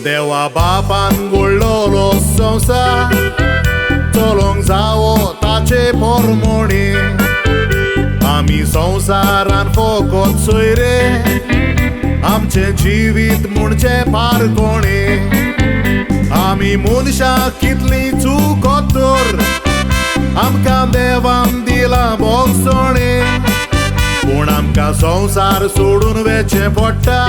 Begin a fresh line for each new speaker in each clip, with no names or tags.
देवा बापान घडलोलो संवसार चलोंक जावो ताचे पोरमोणी आमी संवसारान फकत सोयरे आमचे जिवीत म्हणचे पारकोणी आमी मनशां कितली चूक तर आमकां देवान दिला बोगसोणी पूण आमकां संवसार सोडून वेचें पडटा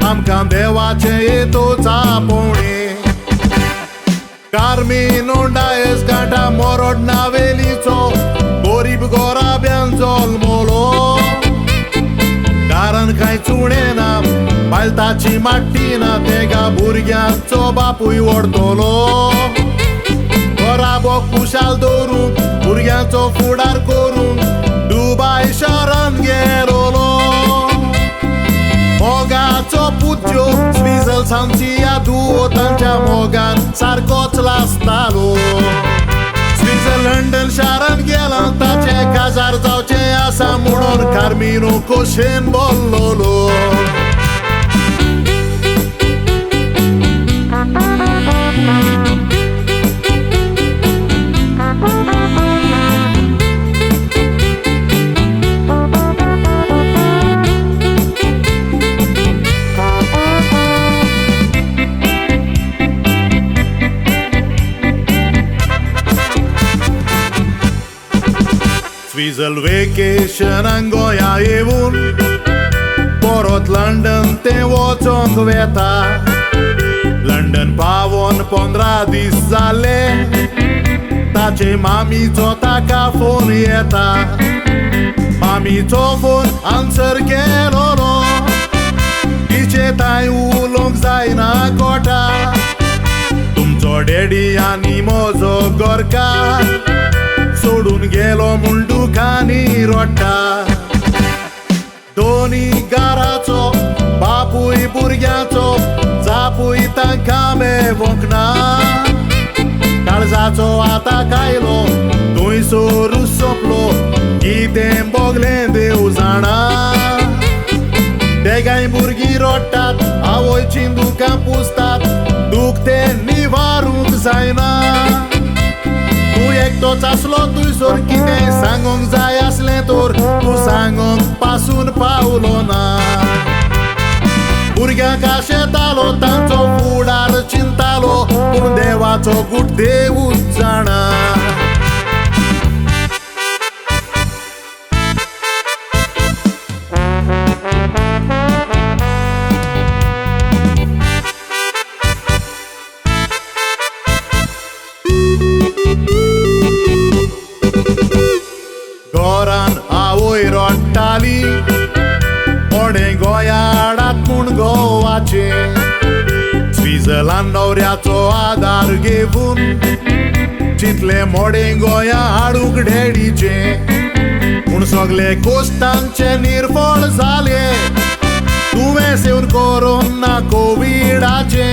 आमकां देवाचे येतो चापोवणी कार्मिनो डायस कांटा मोरोड नावेलीचो गरीब गोराब्यान जल्मलो कारण कांयच उणें ना बायलताची माट्टी ना तेगा भुरग्यांचो बापूय व्हरतलो घोराबोक खुशाल दवरूंक भुरग्यांचो फुडार करूंक दुबाय शारान गेलोलो मोगाचो पुज्यो स्विझल सांचियादू तांच्या मोगान सारकोच लासतालो स्विझर्लंडन शारान गेला ताचे काजार जावचे आसा म्हणून कार्मिनो खोशेन बोल्लोलो स्विझल वेकेशनाक गोंया येवून परत लंडन ते वचोंक वेता लंडन पावोन 15 दीस जाले ताचे मामीचो ताका फोन येता मामीचो फोन आन्सर केलोलो तिचे ताई उलोवंक जायना कोटा तुमचो डॅडी आनी म्हजो गोरकार सोडून गेलो म्हूण दुखानी रोडटा दोनी घराचो बापूय भुरग्याचो जापूय तांकां मेळोंक ना काळजाचो आतां कायलो थंयसर सोंपलो कितें बोगलें देव जाणा देगाय भुरगीं रोडटात आवयचीं दुखां पुसतात दूख तें निवारूंक जायना तूं एकटोच आसलो थंयसर कितें सांगूंक जाय आसलें तर तूं सांगूंक पासून पावलो ना भुरग्यांक आशेतालो तांचो फुडार चिंतालो पूण देवाचो गूट देवूच जाणा घरान आवय रोडटाली मोडे गोंया हाडात म्हूण गोवाचे स्विझर्लंड नवऱ्याचो आदार घेवून चिंतले मोडे गोंया हाडूंक डॅडीचे पूण सगळे कोश्टांचे निर्फळ जाले तुवें येवन कोरोना कोविडाचे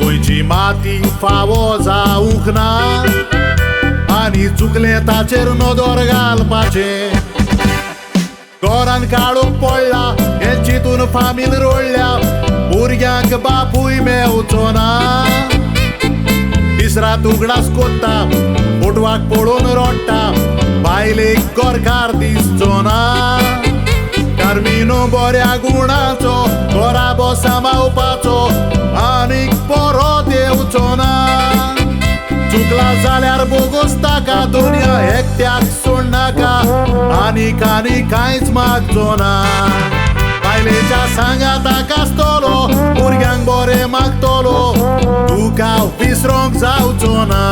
गोंयची माती फावो जावूंक ना आनी चुकले ताचेर नदर घालपाचे घरान काडूंक पडला हे चिंतून फामील रोडल्या भुरग्यांक बापूय मेवचो ना तिसरात उगडास कोत्ता फोटवाक पळोवन रोडटा बायलेक गोरकार दिसचो ना कार्मिनो बऱ्या गुणाचो घोराबो सांबाळपाचो आनीक परत येवचो ना चुकला जाल्यार बोगोस ताका दुनिया एकट्याक सोडनाका आनीक कांयच मागचो ना बायलेच्या सांगात आकासतलो भुरग्यांक बरें मागतलो तुका विसरोंक जावचो ना